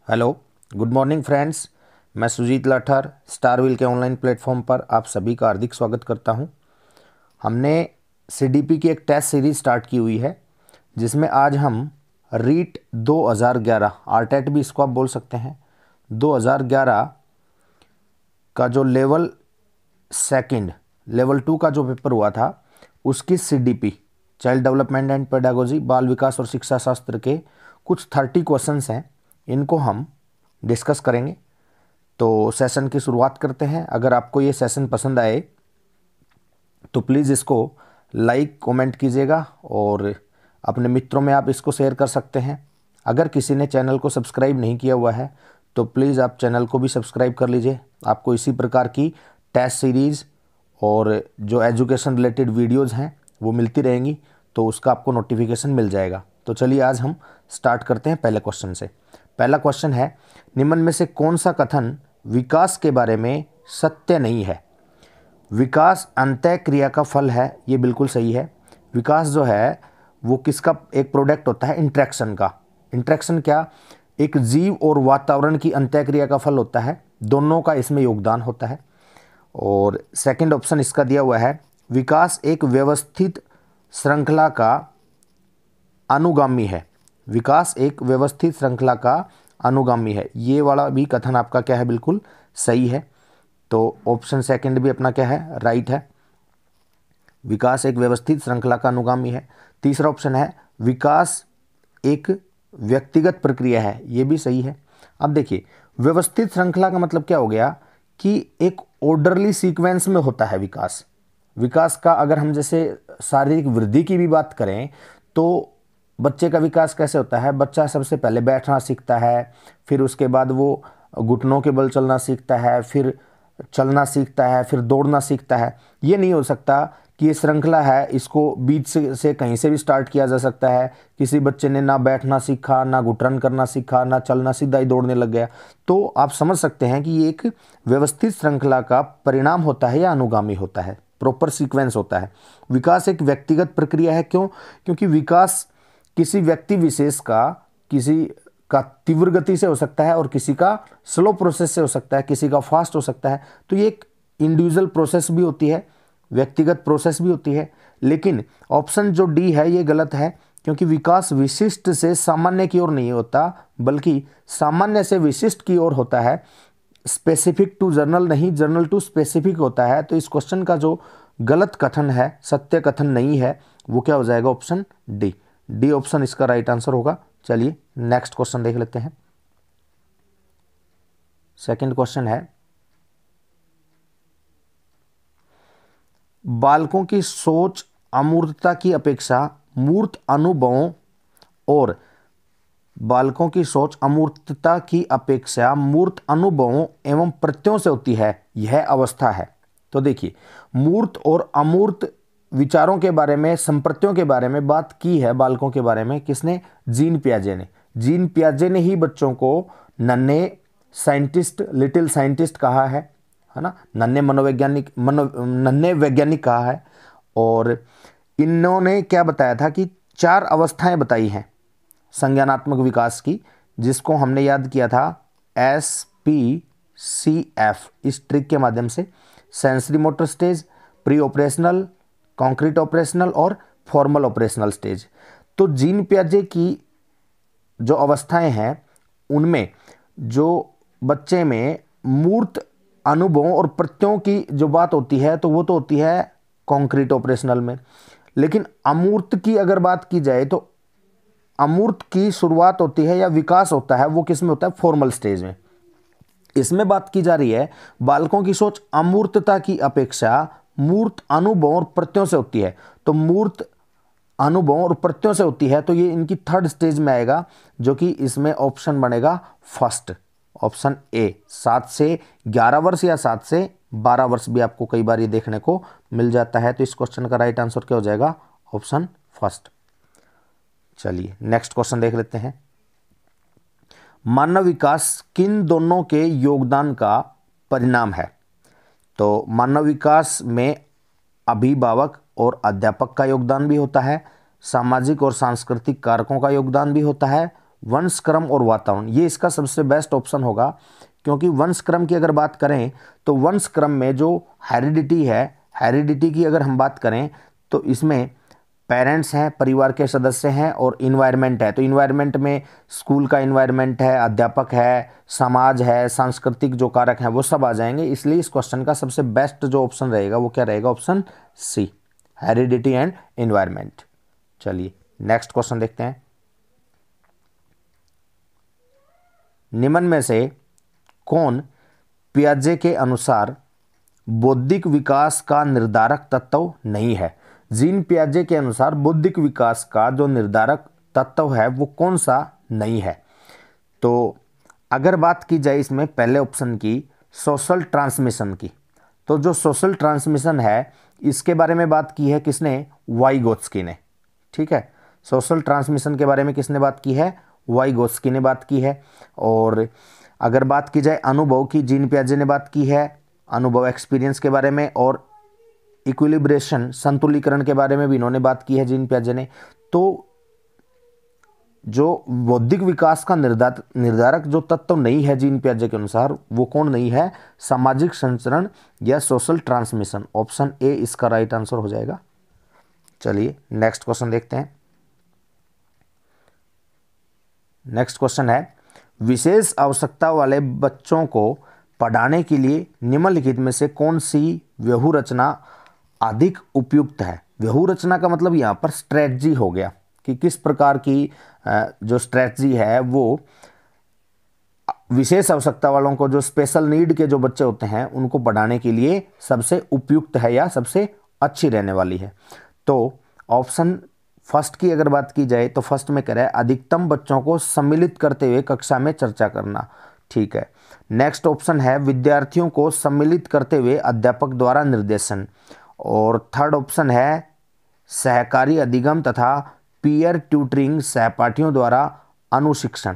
Hello, good morning friends. मैं सुजीत लाठर स्टारविल के online platform पर आप सभी का हार्दिक स्वागत करता हूं। हमने सीडीपी की एक टेस्ट सीरीज स्टार्ट की हुई है जिसमें आज हम रीट 2011 आरटेट भी इसको आप बोल सकते हैं 2011 का जो लेवल 2 का जो पेपर हुआ था उसकी CDP child development and pedagogy बाल विकास और शिक्षा शास्त्र के कुछ 30 क्वेश्चंस हैं, इनको हम डिस्कस करेंगे। तो सेशन की शुरुआत करते हैं। अगर आपको ये सेशन पसंद आए तो प्लीज़ इसको लाइक कमेंट कीजिएगा और अपने मित्रों में आप इसको शेयर कर सकते हैं। अगर किसी ने चैनल को सब्सक्राइब नहीं किया हुआ है तो प्लीज़ आप चैनल को भी सब्सक्राइब कर लीजिए। आपको इसी प्रकार की टेस्ट सीरीज़ और जो एजुकेशन रिलेटेड वीडियोज़ हैं वो मिलती रहेंगी, तो उसका आपको नोटिफिकेशन मिल जाएगा। तो चलिए आज हम स्टार्ट करते हैं पहले क्वेश्चन से। पहला क्वेश्चन है, निम्न में से कौन सा कथन विकास के बारे में सत्य नहीं है? विकास अंतः क्रिया का फल है, ये बिल्कुल सही है। विकास जो है वो किसका एक प्रोडक्ट होता है? इंटरेक्शन का। इंटरेक्शन क्या? एक जीव और वातावरण की अंतः क्रिया का फल होता है, दोनों का इसमें योगदान होता है। और सेकंड ऑप्शन इसका दिया हुआ है, विकास एक व्यवस्थित श्रृंखला का अनुगामी है। विकास एक व्यवस्थित श्रृंखला का अनुगामी है, ये वाला भी कथन आपका क्या है? बिल्कुल सही है। तो ऑप्शन सेकंड भी अपना क्या है? राइट है। विकास एक व्यवस्थित श्रृंखला का अनुगामी है। तीसरा ऑप्शन है, विकास एक व्यक्तिगत प्रक्रिया है, ये भी सही है। अब देखिए, व्यवस्थित श्रृंखला का मतलब क्या हो गया कि एक ऑर्डरली सीक्वेंस में होता है विकास। विकास का अगर हम जैसे शारीरिक वृद्धि की भी बात करें तो बच्चे का विकास कैसे होता है? बच्चा सबसे पहले बैठना सीखता है, फिर उसके बाद वो घुटनों के बल चलना सीखता है, फिर चलना सीखता है, फिर दौड़ना सीखता है। ये नहीं हो सकता कि ये श्रृंखला है, इसको बीच से कहीं से भी स्टार्ट किया जा सकता है। किसी बच्चे ने ना बैठना सीखा, ना घुटन करना सीखा, ना चलना, सीधा ही दौड़ने लग गया। तो आप समझ सकते हैं कि ये एक व्यवस्थित श्रृंखला का परिणाम होता है या अनुगामी होता है, प्रॉपर सीक्वेंस होता है। विकास एक व्यक्तिगत प्रक्रिया है। क्यों? क्योंकि विकास किसी व्यक्ति विशेष का, किसी का तीव्र गति से हो सकता है और किसी का स्लो प्रोसेस से हो सकता है, किसी का फास्ट हो सकता है। तो ये एक इंडिविजुअल प्रोसेस भी होती है, व्यक्तिगत प्रोसेस भी होती है। लेकिन ऑप्शन जो डी है ये गलत है, क्योंकि विकास विशिष्ट से सामान्य की ओर नहीं होता, बल्कि सामान्य से विशिष्ट की ओर होता है। स्पेसिफिक टू जर्नल नहीं, जर्नल टू स्पेसिफिक होता है। तो इस क्वेश्चन का जो गलत कथन है, सत्य कथन नहीं है, वो क्या हो जाएगा? Option D. डी ऑप्शन इसका राइट आंसर होगा। चलिए नेक्स्ट क्वेश्चन देख लेते हैं। सेकंड क्वेश्चन है, बालकों की सोच अमूर्तता की अपेक्षा मूर्त अनुभवों और बालकों की सोच अमूर्तता की अपेक्षा मूर्त अनुभवों एवं प्रत्ययों से होती है, यह अवस्था है। तो देखिए, मूर्त और अमूर्त विचारों के बारे में, संप्रत्यों के बारे में बात की है बालकों के बारे में। किसने? जीन पियाजे ने। जीन पियाजे ने ही बच्चों को नन्हे साइंटिस्ट, लिटिल साइंटिस्ट कहा है ना, नन्हे वैज्ञानिक कहा है। और इन्होंने क्या बताया था कि 4 अवस्थाएं बताई हैं संज्ञानात्मक विकास की, जिसको हमने याद किया था SPCF इस ट्रिक के माध्यम से। Sensory motor stage, pre operational, concrete operational और फॉर्मल ऑपरेशनल स्टेज। तो जीन पियाजे की जो अवस्थाएं हैं उनमें जो बच्चे में मूर्त अनुभवों और प्रत्ययों की जो बात होती है तो वो तो होती है कॉन्क्रीट ऑपरेशनल में। लेकिन अमूर्त की अगर बात की जाए तो अमूर्त की शुरुआत होती है या विकास होता है वो किस में होता है? फॉर्मल स्टेज में। इसमें बात की जा रही है बालकों की सोच अमूर्तता की अपेक्षा मूर्त अनुभवों और प्रत्ययों से होती है। तो मूर्त अनुभवों और प्रत्ययों से होती है, तो ये इनकी 3rd स्टेज में आएगा, जो कि इसमें ऑप्शन बनेगा फर्स्ट, ऑप्शन ए। 7 से 11 वर्ष या 7 से 12 वर्ष भी आपको कई बार ये देखने को मिल जाता है। तो इस क्वेश्चन का राइट आंसर क्या हो जाएगा? Option first. चलिए नेक्स्ट क्वेश्चन देख लेते हैं। मानव विकास किन दोनों के योगदान का परिणाम है? तो मानव विकास में अभिभावक और अध्यापक का योगदान भी होता है, सामाजिक और सांस्कृतिक कारकों का योगदान भी होता है, वंशक्रम और वातावरण, ये इसका सबसे बेस्ट ऑप्शन होगा, क्योंकि वंशक्रम की अगर बात करें तो वंशक्रम में जो हेरिडिटी है, हेरिडिटी की अगर हम बात करें तो इसमें पेरेंट्स हैं, परिवार के सदस्य हैं, और इन्वायरमेंट है। तो इन्वायरमेंट में स्कूल का इन्वायरमेंट है, अध्यापक है, समाज है, सांस्कृतिक जो कारक हैं वो सब आ जाएंगे। इसलिए इस क्वेश्चन का सबसे बेस्ट जो ऑप्शन रहेगा वो क्या रहेगा, option C, heredity and environment. चलिए नेक्स्ट क्वेश्चन देखते हैं। निम्न में से कौन पियाजे के अनुसार बौद्धिक विकास का निर्धारक तत्व नहीं है? जीन पियाजे के अनुसार बौद्धिक विकास का जो निर्धारक तत्व है वो कौन सा नहीं है? तो अगर बात की जाए इसमें पहले ऑप्शन की, सोशल ट्रांसमिशन की, तो जो सोशल ट्रांसमिशन है इसके बारे में बात की है किसने, वाइगोत्स्की ने। ठीक है, सोशल ट्रांसमिशन के बारे में किसने बात की है, वाइगोत्स्की ने बात की है। और अगर बात की जाए अनुभव की, जीन पियाजे ने बात की है अनुभव, एक्सपीरियंस के बारे में, और इक्विलिब्रेशन, संतुलीकरण के बारे में भी इन्होंने बात की है जीन पियाजे ने। तो जो बौद्धिक विकास का निर्धारक जो तत्व नहीं है जीन पियाजे के अनुसार वो कौन नहीं है, सामाजिक संचरण या सोशल ट्रांसमिशन। ऑप्शन ए इसका राइट आंसर हो जाएगा। चलिए नेक्स्ट क्वेश्चन देखते हैं। नेक्स्ट क्वेश्चन है, विशेष आवश्यकता वाले बच्चों को पढ़ाने के लिए निम्नलिखित में से कौन सी व्यहू रचना अधिक उपयुक्त है? व्यहू रचना का मतलब यहाँ पर स्ट्रेटजी हो गया कि किस प्रकार की जो स्ट्रेटजी है वो विशेष आवश्यकता वालों को, जो स्पेशल नीड के जो बच्चे होते हैं उनको पढ़ाने के लिए सबसे उपयुक्त है या सबसे अच्छी रहने वाली है। तो ऑप्शन फर्स्ट की अगर बात की जाए तो फर्स्ट में कह रहा है अधिकतम बच्चों को सम्मिलित करते हुए कक्षा में चर्चा करना। ठीक है, नेक्स्ट ऑप्शन है विद्यार्थियों को सम्मिलित करते हुए अध्यापक द्वारा निर्देशन। और थर्ड ऑप्शन है सहकारी अधिगम तथा पीयर ट्यूटरिंग, सहपाठियों द्वारा अनुशिक्षण।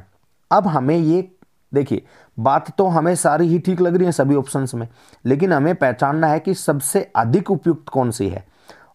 अब हमें ये देखिए, बात तो हमें सारी ही ठीक लग रही है सभी ऑप्शंस में, लेकिन हमें पहचानना है कि सबसे अधिक उपयुक्त कौन सी है।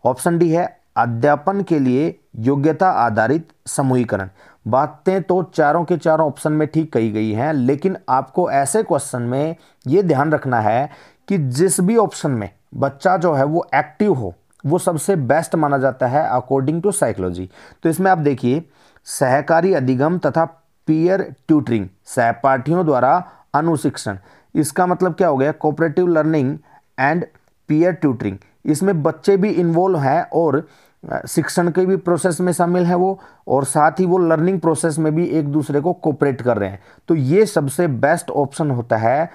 ऑप्शन डी है अध्यापन के लिए योग्यता आधारित समूहीकरण। बातें तो चारों के चारों ऑप्शन में ठीक कही गई हैं, लेकिन आपको ऐसे क्वेश्चन में ये ध्यान रखना है कि जिस भी ऑप्शन में बच्चा जो है वो एक्टिव हो वो सबसे बेस्ट माना जाता है अकॉर्डिंग टू साइकोलॉजी। तो इसमें आप देखिए, सहकारी अधिगम तथा पीयर ट्यूटरिंग, सहपाठियों द्वारा अनुशिक्षण, इसका मतलब क्या हो गया, cooperative learning and peer tutoring. इसमें बच्चे भी इन्वॉल्व हैं और शिक्षण के भी प्रोसेस में शामिल है वो, और साथ ही वो लर्निंग प्रोसेस में भी एक दूसरे को कोऑपरेट कर रहे हैं। तो ये सबसे बेस्ट ऑप्शन होता है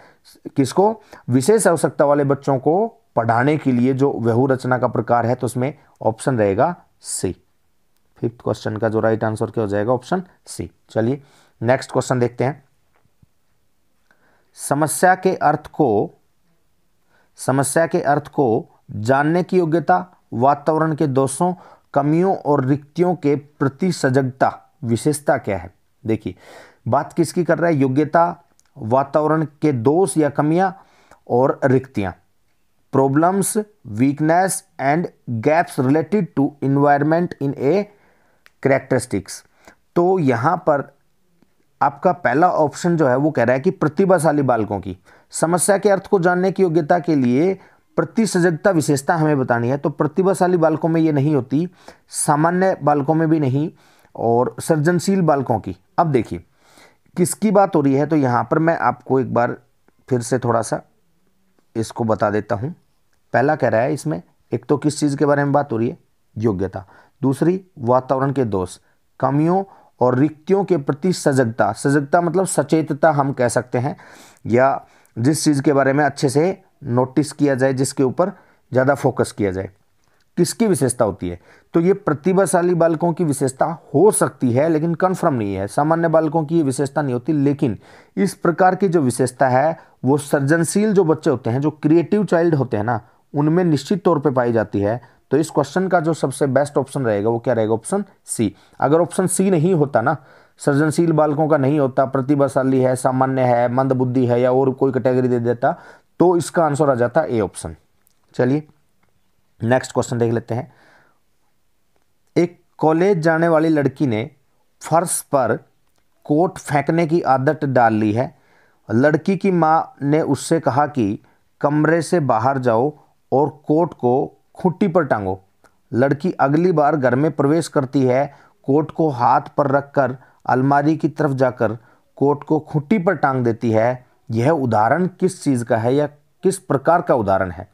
किसको, विशेष आवश्यकता वाले बच्चों को पढ़ाने के लिए जो व्यहू रचना का प्रकार है। तो उसमें ऑप्शन रहेगा सी। फिफ्थ क्वेश्चन का जो राइट आंसर क्या हो जाएगा, ऑप्शन सी। चलिए नेक्स्ट क्वेश्चन देखते हैं। समस्या के अर्थ को जानने की योग्यता, वातावरण के दोषों, कमियों और रिक्तियों के प्रति सजगता, विशेषता क्या है? देखिए, बात किसकी कर रहा है, योग्यता, वातावरण के दोष या कमियां और रिक्तियां, problems, weakness and gaps related to environment in a characteristics. तो यहां पर आपका पहला ऑप्शन जो है वो कह रहा है कि प्रतिभाशाली बालकों की समस्या के अर्थ को जानने की योग्यता के लिए प्रति सजगता विशेषता हमें बतानी है। तो प्रतिभाशाली बालकों में ये नहीं होती, सामान्य बालकों में भी नहीं, और सृजनशील बालकों की। अब देखिए किसकी बात हो रही है, तो यहाँ पर मैं आपको एक बार फिर से थोड़ा सा इसको बता देता हूँ। पहला कह रहा है इसमें, एक तो किस चीज़ के बारे में बात हो रही है, योग्यता। दूसरी, वातावरण के दोष, कमियों और रिक्तियों के प्रति सजगता। सजगता मतलब सचेतता हम कह सकते हैं, या जिस चीज़ के बारे में अच्छे से नोटिस किया जाए, जिसके ऊपर ज़्यादा फोकस किया जाए। किसकी विशेषता होती है, तो ये प्रतिभाशाली बालकों की विशेषता हो सकती है, लेकिन कंफर्म नहीं है। सामान्य बालकों की ये विशेषता नहीं होती, लेकिन इस प्रकार की जो विशेषता है वो सृजनशील जो बच्चे होते हैं, जो क्रिएटिव चाइल्ड होते हैं ना, उनमें निश्चित तौर पे पाई जाती है। तो इस क्वेश्चन का जो सबसे बेस्ट ऑप्शन रहेगा वो क्या रहेगा, ऑप्शन सी। अगर ऑप्शन सी नहीं होता ना, सृजनशील बालकों का नहीं होता, प्रतिभाशाली है, सामान्य है, मंद बुद्धि है, या और कोई कैटेगरी दे देता, तो इसका आंसर आ जाता ए ऑप्शन। चलिए नेक्स्ट क्वेश्चन देख लेते हैं। एक कॉलेज जाने वाली लड़की ने फर्श पर कोट फेंकने की आदत डाल ली है। लड़की की माँ ने उससे कहा कि कमरे से बाहर जाओ और कोट को खूंटी पर टांगो। लड़की अगली बार घर में प्रवेश करती है, कोट को हाथ पर रखकर अलमारी की तरफ जाकर कोट को खूंटी पर टांग देती है। यह उदाहरण किस चीज़ का है या किस प्रकार का उदाहरण है?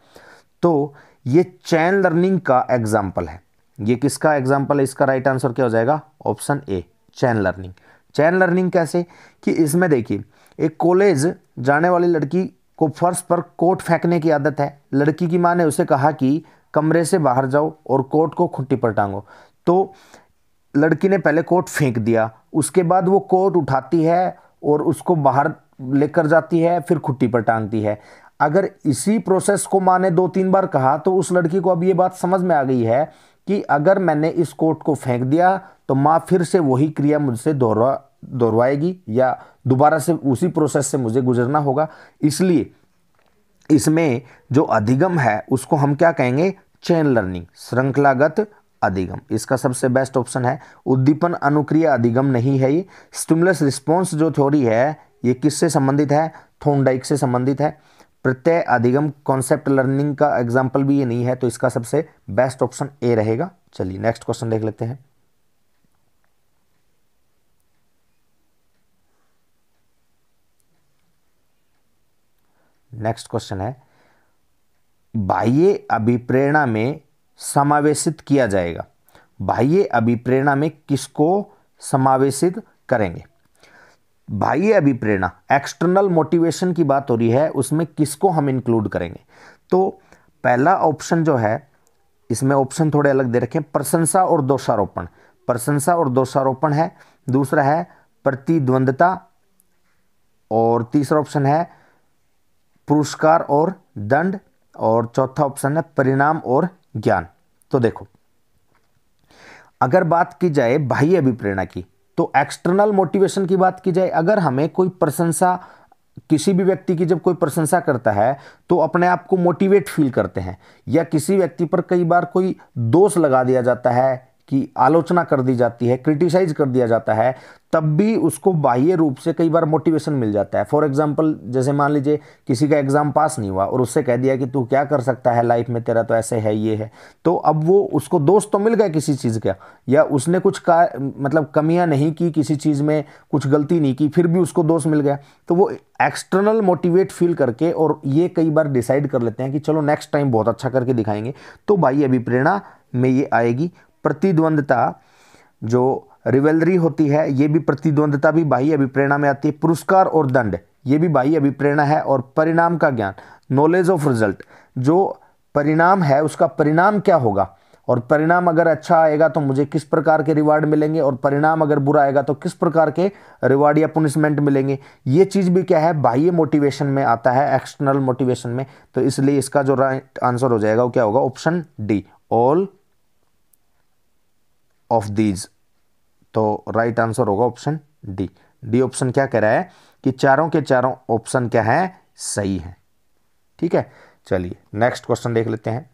तो ये चैन लर्निंग का एग्जाम्पल है। ये किसका एग्जाम्पल है? इसका राइट आंसर क्या हो जाएगा? Option A, chain learning. Chain learning कैसे कि इसमें देखिए, एक कॉलेज जाने वाली लड़की को फर्श पर कोट फेंकने की आदत है। लड़की की माँ ने उसे कहा कि कमरे से बाहर जाओ और कोट को खूंटी पर टांगो। तो लड़की ने पहले कोट फेंक दिया, उसके बाद वो कोट उठाती है और उसको बाहर लेकर जाती है, फिर खूंटी पर टांगती है। अगर इसी प्रोसेस को माँ ने 2-3 बार कहा तो उस लड़की को अब ये बात समझ में आ गई है कि अगर मैंने इस कोट को फेंक दिया तो माँ फिर से वही क्रिया मुझसे दोहराएगी या दोबारा से उसी प्रोसेस से मुझे गुजरना होगा। इसलिए इसमें जो अधिगम है उसको हम क्या कहेंगे? चेन लर्निंग, श्रृंखलागत अधिगम। इसका सबसे बेस्ट ऑप्शन है। उद्दीपन अनुक्रिय अधिगम नहीं है ये। स्टिमुलस रिस्पॉन्स जो थ्योरी है ये किससे संबंधित है? थॉर्नडाइक से संबंधित है। प्रत्यय अधिगम कॉन्सेप्ट लर्निंग का एग्जाम्पल भी ये नहीं है, तो इसका सबसे बेस्ट ऑप्शन ए रहेगा। चलिए नेक्स्ट क्वेश्चन देख लेते हैं। नेक्स्ट क्वेश्चन है, बाह्य अभिप्रेरणा में समावेशित किया जाएगा। बाह्य अभिप्रेरणा में किसको समावेशित करेंगे? बाह्य अभिप्रेरणा, एक्सटर्नल मोटिवेशन की बात हो रही है, उसमें किसको हम इंक्लूड करेंगे? तो पहला ऑप्शन जो है, इसमें ऑप्शन थोड़े अलग दे रखे हैं। प्रशंसा और दोषारोपण, प्रशंसा और दोषारोपण है। दूसरा है प्रतिद्वंदता, और तीसरा ऑप्शन है पुरस्कार और दंड, और चौथा ऑप्शन है परिणाम और ज्ञान। तो देखो, अगर बात की जाए बाह्य अभिप्रेरणा की, तो एक्सटर्नल मोटिवेशन की बात की जाए, अगर हमें कोई प्रशंसा, किसी भी व्यक्ति की जब कोई प्रशंसा करता है तो अपने आप को मोटिवेट फील करते हैं, या किसी व्यक्ति पर कई बार कोई दोष लगा दिया जाता है कि आलोचना कर दी जाती है, क्रिटिसाइज कर दिया जाता है, तब भी उसको बाह्य रूप से कई बार मोटिवेशन मिल जाता है। फॉर एग्जांपल, जैसे मान लीजिए किसी का एग्जाम पास नहीं हुआ और उससे कह दिया कि तू क्या कर सकता है लाइफ में, तेरा तो ऐसे है, ये है, तो अब वो उसको दोस्त तो मिल गया किसी चीज़ का, या उसने कुछ का मतलब कमियां नहीं की, किसी चीज़ में कुछ गलती नहीं की, फिर भी उसको दोस्त मिल गया, तो वो एक्सटर्नल मोटिवेट फील करके और ये कई बार डिसाइड कर लेते हैं कि चलो नेक्स्ट टाइम बहुत अच्छा करके दिखाएंगे। तो बाह्य अभिप्रेरणा में ये आएगी। प्रतिद्वंदता, जो रिवेलरी होती है, ये भी प्रतिद्वंदता भी बाह्य अभिप्रेरणा में आती है। पुरस्कार और दंड, ये भी बाह्य अभिप्रेरणा है। और परिणाम का ज्ञान, नॉलेज ऑफ रिजल्ट, जो परिणाम है उसका परिणाम क्या होगा, और परिणाम अगर अच्छा आएगा तो मुझे किस प्रकार के रिवार्ड मिलेंगे, और परिणाम अगर बुरा आएगा तो किस प्रकार के रिवार्ड या पुनिशमेंट मिलेंगे, ये चीज़ भी क्या है, बाह्य मोटिवेशन में आता है, एक्सटर्नल मोटिवेशन में। तो इसलिए इसका जो राइट आंसर हो जाएगा वो क्या होगा? Option D, all of these. तो राइट आंसर होगा ऑप्शन डी। डी ऑप्शन क्या कह रहा है कि चारों के चारों ऑप्शन क्या है? सही है। ठीक है, चलिए नेक्स्ट क्वेश्चन देख लेते हैं।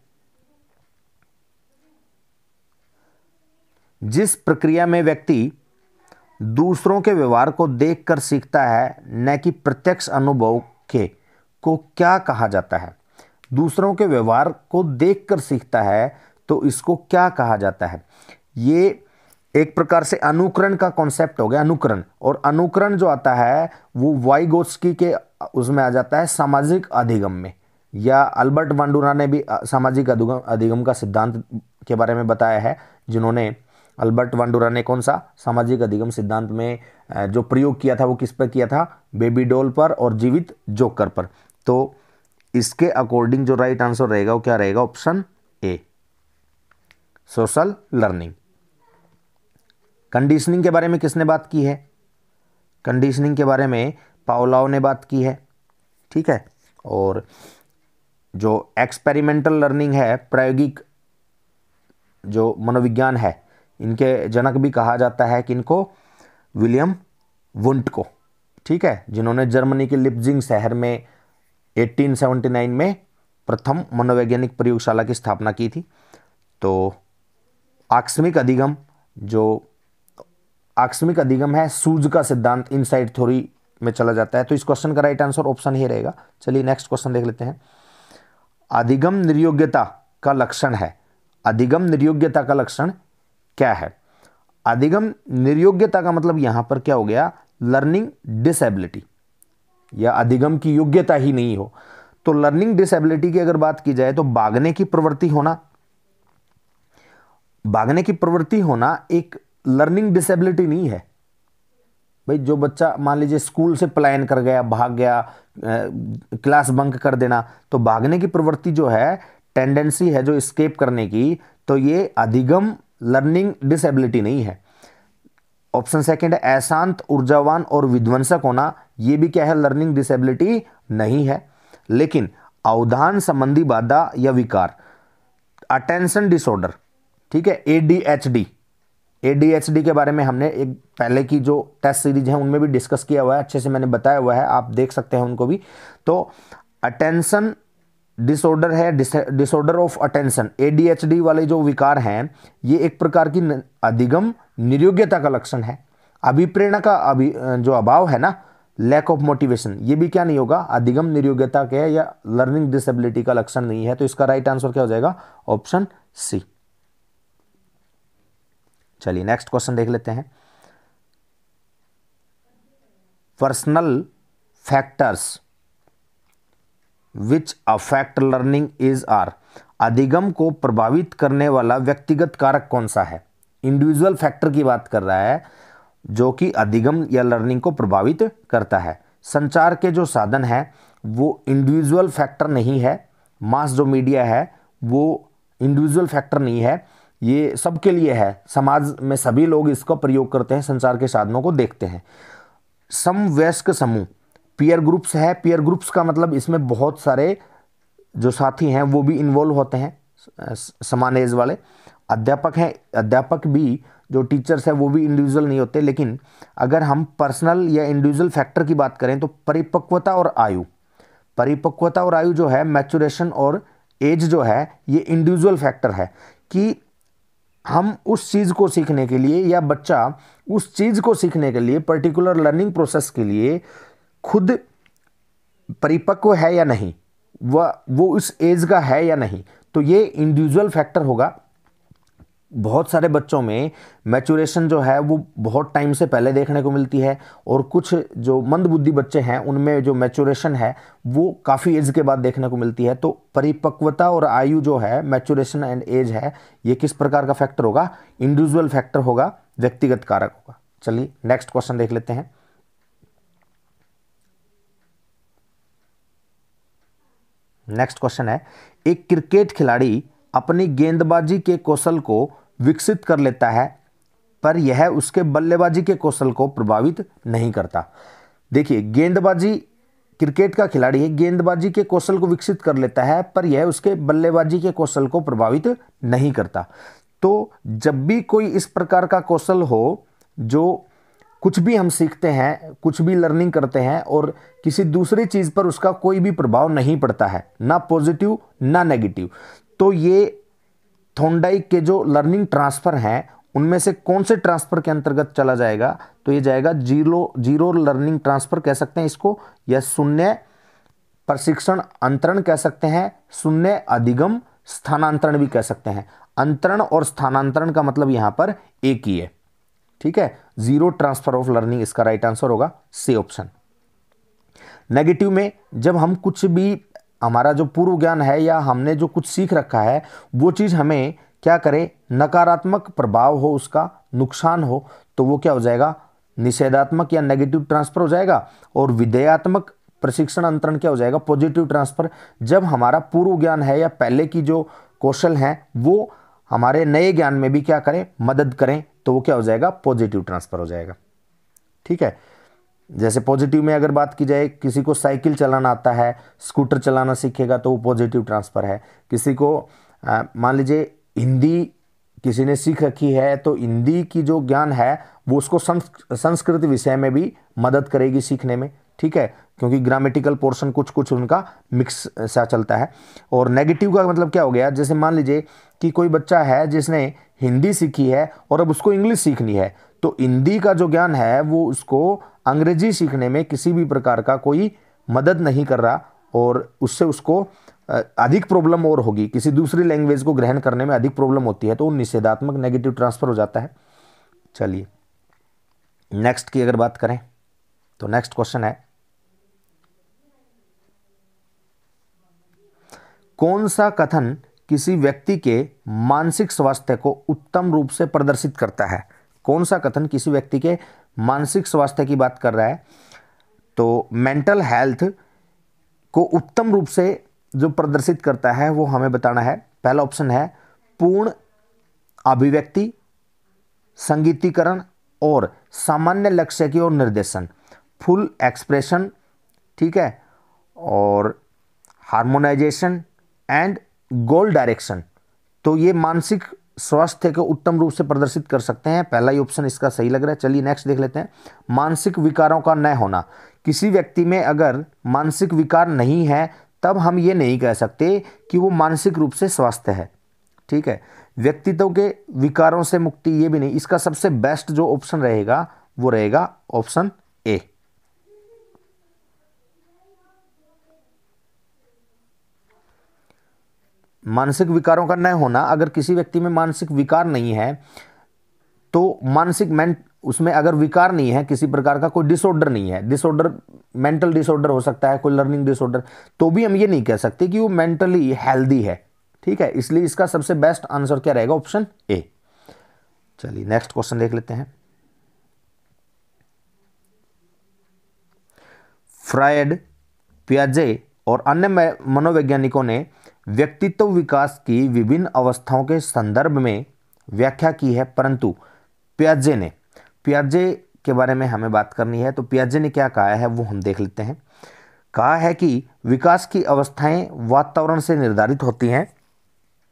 जिस प्रक्रिया में व्यक्ति दूसरों के व्यवहार को देखकर सीखता है, न कि प्रत्यक्ष अनुभव के, को क्या कहा जाता है? दूसरों के व्यवहार को देखकर सीखता है तो इसको क्या कहा जाता है? ये एक प्रकार से अनुकरण का कॉन्सेप्ट हो गया, अनुकरण। और अनुकरण जो आता है वो वाइगोत्स्की के उसमें आ जाता है सामाजिक अधिगम में, या अल्बर्ट बांडुरा ने भी सामाजिक अधिगम का सिद्धांत के बारे में बताया है, जिन्होंने अल्बर्ट बांडुरा ने कौन सा सामाजिक अधिगम सिद्धांत में जो प्रयोग किया था वो किस पर किया था? बेबी डॉल पर और जीवित जोकर पर। तो इसके अकॉर्डिंग जो राइट आंसर रहेगा वो क्या रहेगा? Option A, social learning. Conditioning के बारे में किसने बात की है? कंडीशनिंग के बारे में पावलोव ने बात की है। ठीक है, और जो एक्सपेरिमेंटल लर्निंग है, प्रायोगिक जो मनोविज्ञान है, इनके जनक भी कहा जाता है कि इनको विलियम वुंट को। ठीक है, जिन्होंने जर्मनी के लिप्जिंग शहर में 1879 में प्रथम मनोवैज्ञानिक प्रयोगशाला की स्थापना की थी। तो आकस्मिक अधिगम, जो आकस्मिक अधिगम है, सूज का सिद्धांत इनसाइड थ्योरी में चला जाता है। तो इस क्वेश्चन का राइट आंसर ऑप्शन ही रहेगा। चलिए नेक्स्ट क्वेश्चन देख लेते हैं। अधिगम निर्योग्यता का लक्षण है। अधिगम निर्योग्यता का लक्षण क्या है? अधिगम निर्योग्यता का मतलब यहां पर क्या हो गया? लर्निंग डिसेबिलिटी, या अधिगम की योग्यता ही नहीं हो। तो लर्निंग डिसेबिलिटी की अगर बात की जाए तो भागने की प्रवृत्ति होना, भागने की प्रवृत्ति होना एक लर्निंग डिसेबिलिटी नहीं है भाई। जो बच्चा मान लीजिए स्कूल से पलायन कर गया, भाग गया, क्लास बंक कर देना, तो भागने की प्रवृत्ति जो है, टेंडेंसी है जो एस्केप करने की, तो ये अधिगम लर्निंग डिसेबिलिटी नहीं है। ऑप्शन सेकंड है अशांत, ऊर्जावान और विध्वंसक होना, ये भी क्या है? लर्निंग डिसेबिलिटी नहीं है। लेकिन अवधान संबंधी बाधा या विकार, अटेंशन डिसऑर्डर, ठीक है, एडीएचडी, एडीएचडी के बारे में हमने एक पहले की जो टेस्ट सीरीज है उनमें भी डिस्कस किया हुआ है, अच्छे से मैंने बताया हुआ है, आप देख सकते हैं उनको भी। तो अटेंशन डिसऑर्डर है, डिसऑर्डर ऑफ अटेंशन, एडीएचडी वाले जो विकार हैं, ये एक प्रकार की अधिगम निर्योग्यता का लक्षण है। अभिप्रेरणा का जो अभाव है ना, लैक ऑफ मोटिवेशन, ये भी क्या नहीं होगा? अधिगम निर्योग्यता के या लर्निंग डिसेबिलिटी का लक्षण नहीं है। तो इसका राइट आंसर क्या हो जाएगा? Option C. चलिए नेक्स्ट क्वेश्चन देख लेते हैं। Personal factors which affect learning is are, अधिगम को प्रभावित करने वाला व्यक्तिगत कारक कौन सा है? इंडिविजुअल फैक्टर की बात कर रहा है जो कि अधिगम या लर्निंग को प्रभावित करता है। संचार के जो साधन है वो इंडिविजुअल फैक्टर नहीं है। मास जो मीडिया है वो इंडिविजुअल फैक्टर नहीं है, ये सबके लिए है। समाज में सभी लोग इसका प्रयोग करते हैं, संचार के साधनों को देखते हैं। समवयस्क समूह, पीयर ग्रुप्स है। पीयर ग्रुप्स का मतलब इसमें बहुत सारे जो साथी हैं वो भी इन्वॉल्व होते हैं, समान एज वाले। अध्यापक हैं, अध्यापक भी जो टीचर्स है वो भी इंडिविजुअल नहीं होते। लेकिन अगर हम पर्सनल या इंडिविजुअल फैक्टर की बात करें तो परिपक्वता और आयु, परिपक्वता और आयु जो है, मैचुरेशन और एज जो है, ये इंडिविजुअल फैक्टर है कि हम उस चीज़ को सीखने के लिए या बच्चा उस चीज़ को सीखने के लिए, पर्टिकुलर लर्निंग प्रोसेस के लिए खुद परिपक्व है या नहीं, वो उस एज का है या नहीं, तो ये इंडिविजुअल फैक्टर होगा। बहुत सारे बच्चों में मैचुरेशन जो है वो बहुत टाइम से पहले देखने को मिलती है, और कुछ जो मंदबुद्धि बच्चे हैं उनमें जो मैचुरेशन है वो काफ़ी एज के बाद देखने को मिलती है। तो परिपक्वता और आयु जो है, मैचुरेशन एंड एज है, ये किस प्रकार का फैक्टर होगा? इंडिविजुअल फैक्टर होगा, व्यक्तिगत कारक होगा। चलिए नेक्स्ट क्वेश्चन देख लेते हैं। नेक्स्ट क्वेश्चन है, एक क्रिकेट खिलाड़ी अपनी गेंदबाजी के कौशल को विकसित कर लेता है पर यह उसके बल्लेबाजी के कौशल को प्रभावित नहीं करता। देखिए, गेंदबाजी, क्रिकेट का खिलाड़ी है, गेंदबाजी के कौशल को विकसित कर लेता है पर यह उसके बल्लेबाजी के कौशल को प्रभावित नहीं करता। तो जब भी कोई इस प्रकार का कौशल हो, जो कुछ भी हम सीखते हैं, कुछ भी लर्निंग करते हैं और किसी दूसरी चीज़ पर उसका कोई भी प्रभाव नहीं पड़ता है, ना पॉजिटिव ना नेगेटिव, तो ये थॉर्नडाइक के जो लर्निंग ट्रांसफ़र हैं उनमें से कौन से ट्रांसफ़र के अंतर्गत चला जाएगा? तो ये जाएगा जीरो लर्निंग ट्रांसफ़र कह सकते हैं इसको, या शून्य प्रशिक्षण अंतरण कह सकते हैं, शून्य अधिगम स्थानांतरण भी कह सकते हैं। अंतरण और स्थानांतरण का मतलब यहाँ पर एक ही है, ठीक है। जीरो ट्रांसफर ऑफ लर्निंग इसका राइट आंसर होगा सी ऑप्शन। नेगेटिव में जब हम कुछ भी, हमारा जो पूर्व ज्ञान है या हमने जो कुछ सीख रखा है वो चीज़ हमें क्या करे, नकारात्मक प्रभाव हो, उसका नुकसान हो, तो वो क्या हो जाएगा? निषेधात्मक या नेगेटिव ट्रांसफर हो जाएगा। और विधेयात्मक प्रशिक्षण अंतरण क्या हो जाएगा? Positive transfer. जब हमारा पूर्व ज्ञान है या पहले की जो कौशल हैं वो हमारे नए ज्ञान में भी क्या करें, मदद करें, तो वो क्या हो जाएगा? पॉजिटिव ट्रांसफर हो जाएगा, ठीक है। जैसे पॉजिटिव में अगर बात की जाए, किसी को साइकिल चलाना आता है, स्कूटर चलाना सीखेगा तो वो पॉजिटिव ट्रांसफर है। किसी को मान लीजिए हिंदी किसी ने सीख रखी है तो हिंदी की जो ज्ञान है वो उसको संस्कृत विषय में भी मदद करेगी सीखने में, ठीक है, क्योंकि ग्रामेटिकल पोर्शन कुछ कुछ उनका मिक्स सा चलता है। और नेगेटिव का मतलब क्या हो गया? जैसे मान लीजिए कि कोई बच्चा है जिसने हिंदी सीखी है और अब उसको इंग्लिश सीखनी है, तो हिंदी का जो ज्ञान है वो उसको अंग्रेजी सीखने में किसी भी प्रकार का कोई मदद नहीं कर रहा, और उससे उसको अधिक प्रॉब्लम और होगी, किसी दूसरी लैंग्वेज को ग्रहण करने में अधिक प्रॉब्लम होती है, तो निषेधात्मक नेगेटिव ट्रांसफर हो जाता है। चलिए नेक्स्ट की अगर बात करें तो नेक्स्ट क्वेश्चन है, कौन सा कथन किसी व्यक्ति के मानसिक स्वास्थ्य को उत्तम रूप से प्रदर्शित करता है? कौन सा कथन किसी व्यक्ति के मानसिक स्वास्थ्य की बात कर रहा है? तो मेंटल हेल्थ को उत्तम रूप से जो प्रदर्शित करता है वो हमें बताना है। पहला ऑप्शन है पूर्ण अभिव्यक्ति, संगीतीकरण और सामान्य लक्ष्य की ओर निर्देशन, फुल एक्सप्रेशन, ठीक है, और हार्मोनाइजेशन एंड गोल डायरेक्शन। तो ये मानसिक स्वास्थ्य को उत्तम रूप से प्रदर्शित कर सकते हैं। पहला ही ऑप्शन इसका सही लग रहा है। चलिए नेक्स्ट देख लेते हैं। मानसिक विकारों का न होना, किसी व्यक्ति में अगर मानसिक विकार नहीं है तब हम ये नहीं कह सकते कि वो मानसिक रूप से स्वस्थ है, ठीक है। व्यक्तित्व के विकारों से मुक्ति, ये भी नहीं। इसका सबसे बेस्ट जो ऑप्शन रहेगा वो रहेगा ऑप्शन ए। मानसिक विकारों का न होना, अगर किसी व्यक्ति में मानसिक विकार नहीं है तो उसमें अगर विकार नहीं है, किसी प्रकार का कोई डिसऑर्डर नहीं है, डिसऑर्डर मेंटल डिसऑर्डर हो सकता है, कोई लर्निंग डिसऑर्डर, तो भी हम ये नहीं कह सकते कि वो मेंटली हेल्दी है, ठीक है। इसलिए इसका सबसे बेस्ट आंसर क्या रहेगा? Option A. चलिए नेक्स्ट क्वेश्चन देख लेते हैं। फ्रायड, पियाजे और अन्य मनोवैज्ञानिकों ने व्यक्तित्व विकास की विभिन्न अवस्थाओं के संदर्भ में व्याख्या की है, परंतु पियाजे के बारे में हमें बात करनी है। तो पियाजे ने क्या कहा है वो हम देख लेते हैं। कहा है कि विकास की अवस्थाएं वातावरण से निर्धारित होती हैं।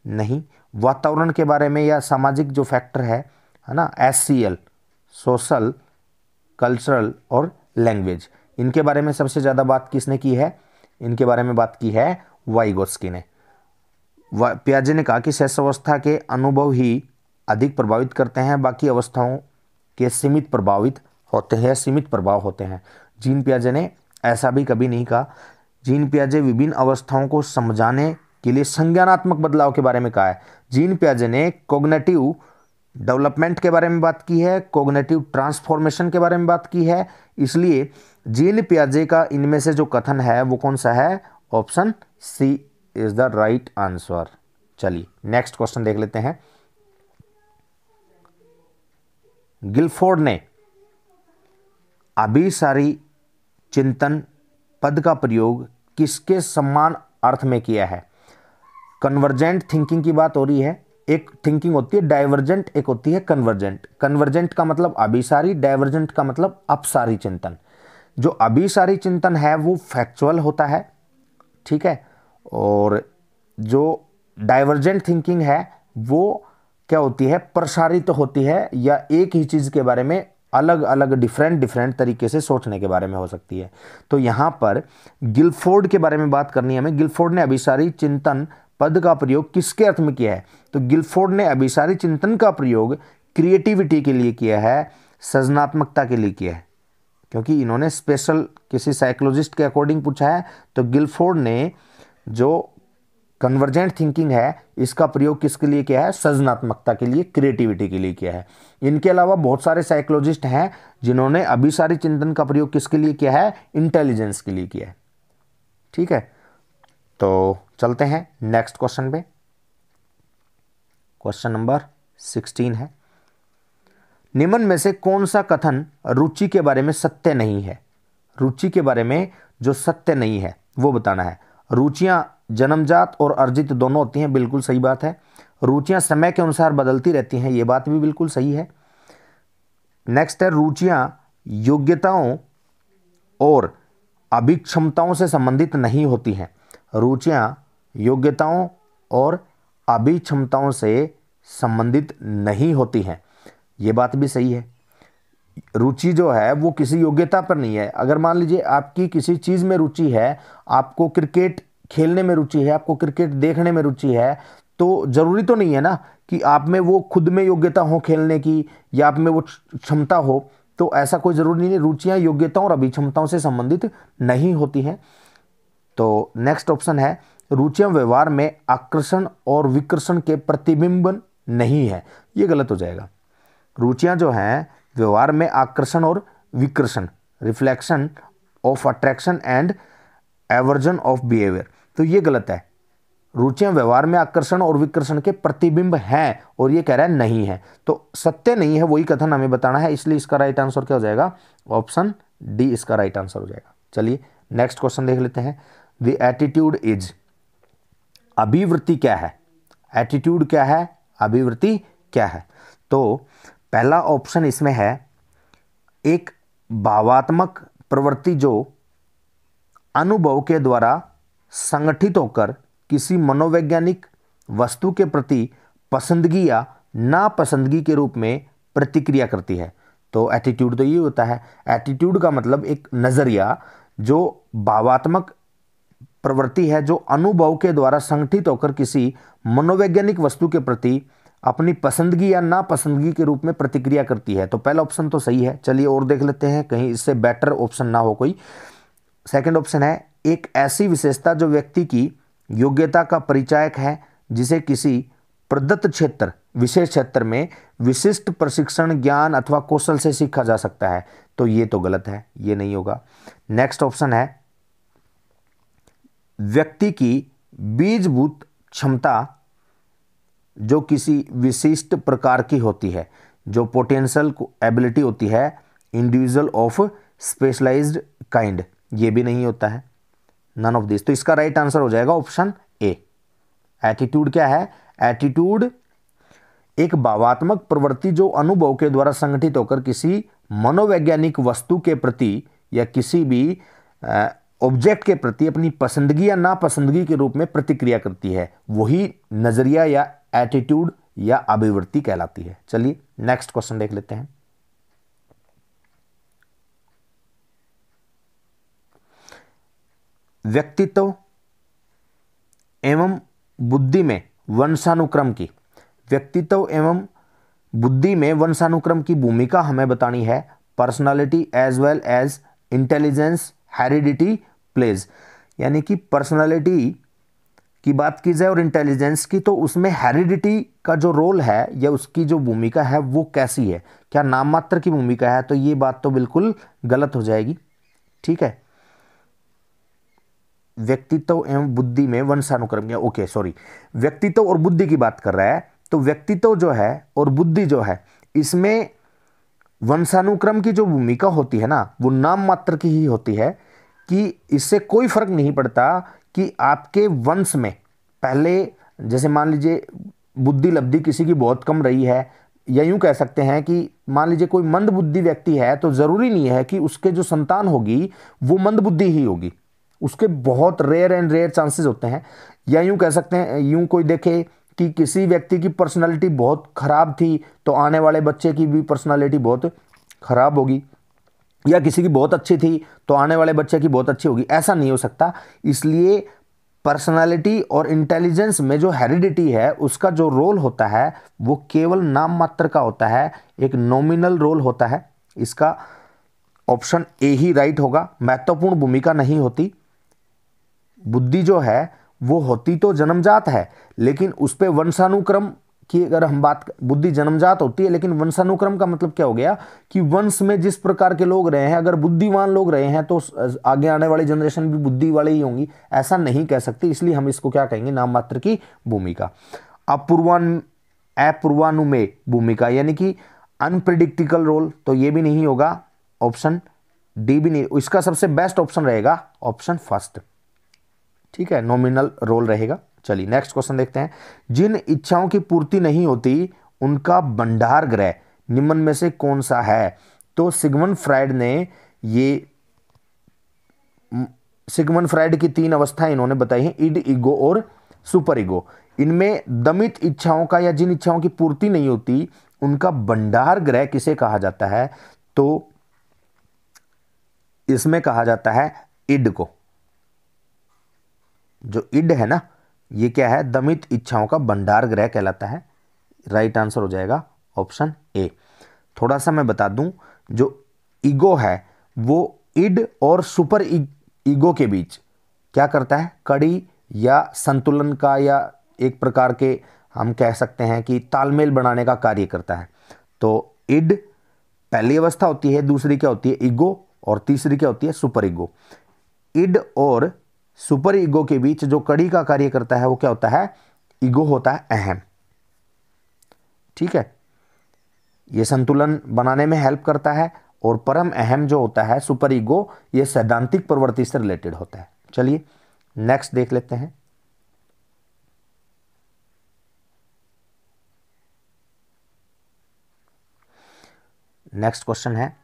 नहीं, वातावरण के बारे में या सामाजिक जो फैक्टर है ना, SCL, सोशल, कल्चरल और लैंग्वेज, इनके बारे में सबसे ज़्यादा बात किसने की है? इनके बारे में बात की है वाइगोत्स्की ने। पियाजे ने कहा कि शेष अवस्था के अनुभव ही अधिक प्रभावित करते हैं, बाकी अवस्थाओं के सीमित प्रभावित होते हैं, सीमित प्रभाव होते हैं। जीन पियाजे ने ऐसा भी कभी नहीं कहा। जीन पियाजे विभिन्न अवस्थाओं को समझाने के लिए संज्ञानात्मक बदलाव के बारे में कहा है। जीन पियाजे ने कॉग्निटिव डेवलपमेंट के बारे में बात की है, कॉग्निटिव ट्रांसफॉर्मेशन के बारे में बात की है। इसलिए जीन पियाजे का इनमें से जो कथन है वो कौन सा है? Option C is the right answer. चलिए नेक्स्ट क्वेश्चन देख लेते हैं। गिलफोर्ड ने अभिसारी चिंतन पद का प्रयोग किसके समान अर्थ में किया है? कन्वर्जेंट थिंकिंग की बात हो रही है। एक थिंकिंग होती है डाइवर्जेंट, एक होती है कन्वर्जेंट। कन्वर्जेंट का मतलब अभिसारी, डाइवर्जेंट का मतलब अपसारी चिंतन। जो अभिसारी चिंतन है वो फैक्चुअल होता है, ठीक है, और जो डाइवर्जेंट थिंकिंग है वो क्या होती है? प्रसारित होती है, या एक ही चीज़ के बारे में अलग अलग डिफरेंट तरीके से सोचने के बारे में हो सकती है। तो यहाँ पर गिलफोर्ड के बारे में बात करनी है हमें। गिलफोर्ड ने अभिसारी चिंतन पद का प्रयोग किसके अर्थ में किया है? तो गिलफोर्ड ने अभिसारी चिंतन का प्रयोग क्रिएटिविटी के लिए किया है, सृजनात्मकता के लिए किया है, क्योंकि इन्होंने स्पेशल किसी साइकोलॉजिस्ट के अकॉर्डिंग पूछा है। तो गिलफोर्ड ने जो कन्वर्जेंट थिंकिंग है इसका प्रयोग किसके लिए किया है? सृजनात्मकता के लिए, क्रिएटिविटी के लिए किया है। इनके अलावा बहुत सारे साइकोलॉजिस्ट हैं जिन्होंने अभिसारी चिंतन का प्रयोग किसके लिए किया है? इंटेलिजेंस के लिए किया है, ठीक है। तो चलते हैं नेक्स्ट क्वेश्चन पे। क्वेश्चन नंबर 16 है, निम्न में से कौन सा कथन रुचि के बारे में सत्य नहीं है? रुचि के बारे में जो सत्य नहीं है वो बताना है। रुचियां जन्मजात और अर्जित दोनों होती हैं, बिल्कुल सही बात है। रुचियां समय के अनुसार बदलती रहती हैं, ये बात भी बिल्कुल सही है। नेक्स्ट है, रुचियां योग्यताओं और अभिक्षमताओं से संबंधित नहीं होती हैं। रुचियां योग्यताओं और अभिक्षमताओं से संबंधित नहीं होती हैं, ये बात भी सही है। रुचि जो है वो किसी योग्यता पर नहीं है। अगर मान लीजिए आपकी किसी चीज़ में रुचि है, आपको क्रिकेट खेलने में रुचि है, आपको क्रिकेट देखने में रुचि है, तो जरूरी तो नहीं है ना कि आप में वो खुद में योग्यता हो खेलने की या आप में वो क्षमता हो, तो ऐसा कोई जरूरी नहीं है। रुचियां योग्यताओं और अभिक्षमताओं से संबंधित नहीं होती हैं। तो नेक्स्ट ऑप्शन है रुचियां व्यवहार में आकर्षण और विकर्षण के प्रतिबिंब नहीं है, ये गलत हो जाएगा। रुचियां जो हैं व्यवहार में आकर्षण और विकर्षण, reflection of attraction and aversion of behaviour, तो ये गलत है। रुचियां व्यवहार में आकर्षण और विकर्षण के प्रतिबिंब हैं और ये कह रहा है नहीं है, तो सत्य नहीं है वही कथन हमें बताना है, इसलिए इसका राइट आंसर क्या हो जाएगा, ऑप्शन डी इसका राइट आंसर हो जाएगा। चलिए नेक्स्ट क्वेश्चन देख लेते हैं। द एटीट्यूड इज, अभिवृत्ति क्या है, एटीट्यूड क्या है, अभिवृत्ति क्या है। तो पहला ऑप्शन इसमें है एक भावात्मक प्रवृत्ति जो अनुभव के द्वारा संगठित होकर किसी मनोवैज्ञानिक वस्तु के प्रति पसंदगी या नापसंदगी के रूप में प्रतिक्रिया करती है। तो एटीट्यूड तो ये होता है, एटीट्यूड का मतलब एक नजरिया जो भावात्मक प्रवृत्ति है जो अनुभव के द्वारा संगठित होकर किसी मनोवैज्ञानिक वस्तु के प्रति अपनी पसंदगी या नापसंदगी के रूप में प्रतिक्रिया करती है। तो पहला ऑप्शन तो सही है। चलिए और देख लेते हैं कहीं इससे बेटर ऑप्शन ना हो कोई। सेकंड ऑप्शन है एक ऐसी विशेषता जो व्यक्ति की योग्यता का परिचायक है जिसे किसी प्रदत्त क्षेत्र विशेष क्षेत्र में विशिष्ट प्रशिक्षण ज्ञान अथवा कौशल से सीखा जा सकता है। तो ये तो गलत है, ये नहीं होगा। नेक्स्ट ऑप्शन है व्यक्ति की बीजभूत क्षमता जो किसी विशिष्ट प्रकार की होती है, जो पोटेंशियल एबिलिटी होती है इंडिविजुअल ऑफ स्पेशलाइज्ड काइंड, ये भी नहीं होता है, नन ऑफ दिस। तो इसका राइट आंसर हो जाएगा ऑप्शन ए। एटीट्यूड क्या है, एटीट्यूड एक भावात्मक प्रवृत्ति जो अनुभव के द्वारा संगठित होकर किसी मनोवैज्ञानिक वस्तु के प्रति या किसी भी ऑब्जेक्ट के प्रति अपनी पसंदगी या नापसंदगी के रूप में प्रतिक्रिया करती है, वही नजरिया या एटीट्यूड या अभिवृत्ति कहलाती है। चलिए नेक्स्ट क्वेश्चन देख लेते हैं। व्यक्तित्व एवं बुद्धि में वंशानुक्रम की, व्यक्तित्व एवं बुद्धि में वंशानुक्रम की भूमिका हमें बतानी है। Personality as well as intelligence heredity plays, यानी कि पर्सनालिटी की बात की जाए और इंटेलिजेंस की, तो उसमें हेरिडिटी का जो रोल है या उसकी जो भूमिका है वो कैसी है, क्या नाम मात्र की भूमिका है, तो ये बात तो बिल्कुल गलत हो जाएगी। ठीक है, व्यक्तित्व एवं बुद्धि में वंशानुक्रम, या ओके सॉरी, व्यक्तित्व और बुद्धि की बात कर रहा है, तो व्यक्तित्व जो है और बुद्धि जो है इसमें वंशानुक्रम की जो भूमिका होती है ना वो नाम मात्र की ही होती है, कि इससे कोई फर्क नहीं पड़ता कि आपके वंश में पहले, जैसे मान लीजिए बुद्धि लब्धि किसी की बहुत कम रही है, या यूं कह सकते हैं कि मान लीजिए कोई मंद बुद्धि व्यक्ति है, तो जरूरी नहीं है कि उसके जो संतान होगी वो मंद बुद्धि ही होगी, उसके बहुत रेयर एंड रेयर चांसेस होते हैं। या यूं कह सकते हैं, यूं कोई देखे कि किसी व्यक्ति की पर्सनालिटी बहुत खराब थी तो आने वाले बच्चे की भी पर्सनालिटी बहुत खराब होगी, या किसी की बहुत अच्छी थी तो आने वाले बच्चे की बहुत अच्छी होगी, ऐसा नहीं हो सकता। इसलिए पर्सनालिटी और इंटेलिजेंस में जो हेरिडिटी है उसका जो रोल होता है वो केवल नाम मात्र का होता है, एक नॉमिनल रोल होता है। इसका ऑप्शन ए ही राइट होगा, महत्वपूर्ण भूमिका नहीं होती। बुद्धि जो है वो होती तो जन्मजात है, लेकिन उस पर वंशानुक्रम की अगर हम बात, बुद्धि जन्मजात होती है, लेकिन वंशानुक्रम का मतलब क्या हो गया कि वंश में जिस प्रकार के लोग रहे हैं, अगर बुद्धिमान लोग रहे हैं तो आगे आने वाली जनरेशन भी बुद्धि वाले ही होंगी, ऐसा नहीं कह सकते। इसलिए हम इसको क्या कहेंगे, नाम मात्र की भूमिका। अपूर्वानुमेय भूमिका यानी कि अनप्रिडिक्टेबल रोल, तो ये भी नहीं होगा, ऑप्शन डी भी नहीं। इसका सबसे बेस्ट ऑप्शन रहेगा ऑप्शन फर्स्ट। ठीक है, नॉमिनल रोल रहेगा। चलिए नेक्स्ट क्वेश्चन देखते हैं। जिन इच्छाओं की पूर्ति नहीं होती उनका भंडार गृह निम्न में से कौन सा है। तो सिगमंड फ्राइड की 3 अवस्थाएं इन्होंने बताई हैं, इड, ईगो और सुपर ईगो। इनमें दमित इच्छाओं का या जिन इच्छाओं की पूर्ति नहीं होती उनका भंडार गृह किसे कहा जाता है, तो इसमें कहा जाता है इड को। जो इड है ना, ये क्या है, दमित इच्छाओं का भंडार गृह कहलाता है। राइट आंसर हो जाएगा ऑप्शन ए। थोड़ा सा मैं बता दूं, जो ईगो है वो इड और सुपर ईगो के बीच क्या करता है, कड़ी या संतुलन का, या एक प्रकार के हम कह सकते हैं कि तालमेल बनाने का कार्य करता है। तो इड पहली अवस्था होती है, दूसरी क्या होती है, ईगो, और तीसरी क्या होती है, सुपर ईगो। इड और सुपर ईगो के बीच जो कड़ी का कार्य करता है वो क्या होता है, ईगो होता है अहम। ठीक है, ये संतुलन बनाने में हेल्प करता है, और परम अहम जो होता है सुपर ईगो, ये सैद्धांतिक प्रवृत्ति से रिलेटेड होता है। चलिए नेक्स्ट देख लेते हैं। नेक्स्ट क्वेश्चन है,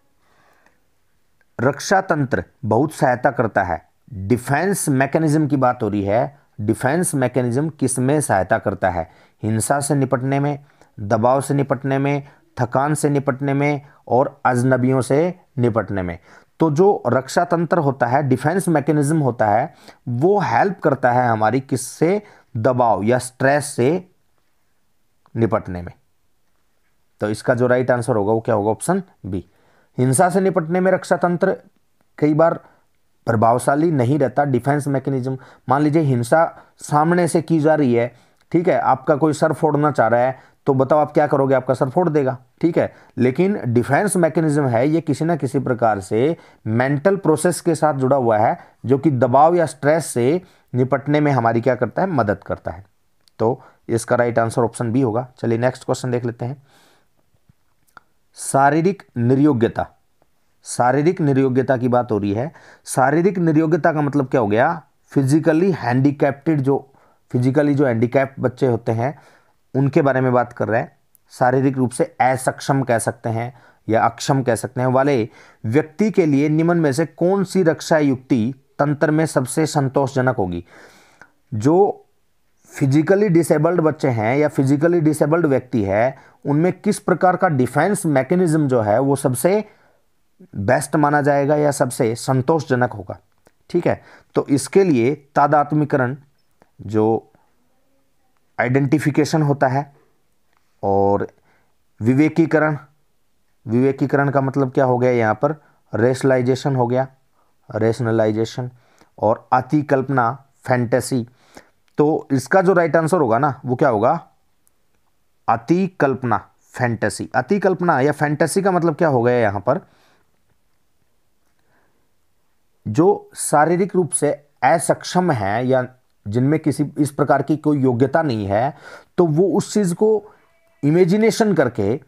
रक्षा तंत्र बहुत सहायता करता है, डिफेंस मैकेनिज्म की बात हो रही है। डिफेंस मैकेनिज्म किसमें सहायता करता है, हिंसा से निपटने में, दबाव से निपटने में, थकान से निपटने में, और अजनबियों से निपटने में। तो जो रक्षा तंत्र होता है, डिफेंस मैकेनिज्म होता है, वो हेल्प करता है हमारी किससे, दबाव या स्ट्रेस से निपटने में। तो इसका जो राइट आंसर होगा वो क्या होगा, ऑप्शन बी। हिंसा से निपटने में रक्षा तंत्र कई बार प्रभावशाली नहीं रहता, डिफेंस मैकेनिज्म। मान लीजिए हिंसा सामने से की जा रही है, ठीक है, आपका कोई सर फोड़ना चाह रहा है, तो बताओ आप क्या करोगे, आपका सर फोड़ देगा, ठीक है। लेकिन डिफेंस मैकेनिज्म है, ये किसी ना किसी प्रकार से मेंटल प्रोसेस के साथ जुड़ा हुआ है, जो कि दबाव या स्ट्रेस से निपटने में हमारी क्या करता है, मदद करता है। तो इसका राइट आंसर ऑप्शन बी होगा। चलिए नेक्स्ट क्वेश्चन देख लेते हैं। शारीरिक निर्योग्यता, शारीरिक निर्योग्यता की बात हो रही है। शारीरिक निर्योग्यता का मतलब क्या हो गया, फिजिकली हैंडीकैप्टेड, जो फिजिकली जो हैंडीकैप्ट बच्चे होते हैं उनके बारे में बात कर रहे हैं। शारीरिक रूप से असक्षम कह सकते हैं या अक्षम कह सकते हैं वाले व्यक्ति के लिए निम्न में से कौन सी रक्षा युक्ति तंत्र में सबसे संतोषजनक होगी। जो फिजिकली डिसेबल्ड बच्चे हैं या फिजिकली डिसेबल्ड व्यक्ति है, उनमें किस प्रकार का डिफेंस मैकेनिज्म जो है वो सबसे बेस्ट माना जाएगा या सबसे संतोषजनक होगा। ठीक है, तो इसके लिए तादात्मीकरण, जो आइडेंटिफिकेशन होता है, और विवेकीकरण, विवेकीकरण का मतलब क्या हो गया यहाँ पर, रेशनलाइजेशन हो गया, रेशनलाइजेशन, और अतिकल्पना, फैंटेसी। तो इसका जो राइट आंसर होगा ना वो क्या होगा, अतिकल्पना, फैंटेसी। अतिकल्पना या फैंटेसी का मतलब क्या हो गया यहां पर, जो शारीरिक रूप से असक्षम है या जिनमें किसी इस प्रकार की कोई योग्यता नहीं है, तो वो उस चीज को इमेजिनेशन करके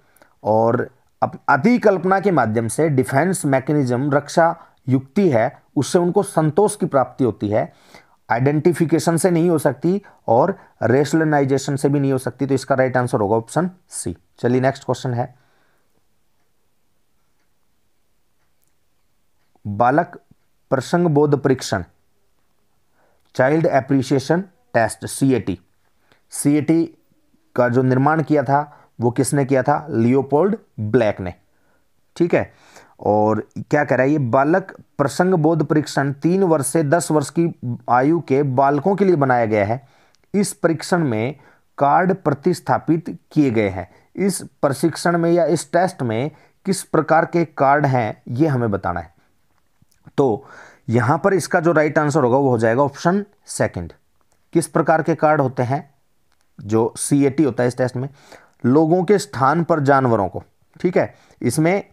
और अतिकल्पना के माध्यम से डिफेंस मैकेनिज्म, रक्षा युक्ति है, उससे उनको संतोष की प्राप्ति होती है। आइडेंटिफिकेशन से नहीं हो सकती और रेशनलाइजेशन से भी नहीं हो सकती। तो इसका राइट आंसर होगा ऑप्शन सी। चलिए नेक्स्ट क्वेश्चन है, बालक प्रसंग बोध परीक्षण, child appreciation test, CAT. CAT का जो निर्माण किया था वो किसने किया था, लियोपोल्ड ब्लैक ने। ठीक है, और क्या कह रहा है ये, बालक प्रसंग बोध परीक्षण 3 वर्ष से 10 वर्ष की आयु के बालकों के लिए बनाया गया है। इस परीक्षण में कार्ड प्रतिस्थापित किए गए हैं। इस प्रशिक्षण में या इस टेस्ट में किस प्रकार के कार्ड हैं ये हमें बताना है। तो यहां पर इसका जो राइट आंसर होगा वो हो जाएगा ऑप्शन सेकंड। किस प्रकार के कार्ड होते हैं, जो सीएटी होता है इस टेस्ट में, लोगों के स्थान पर जानवरों को, ठीक है, इसमें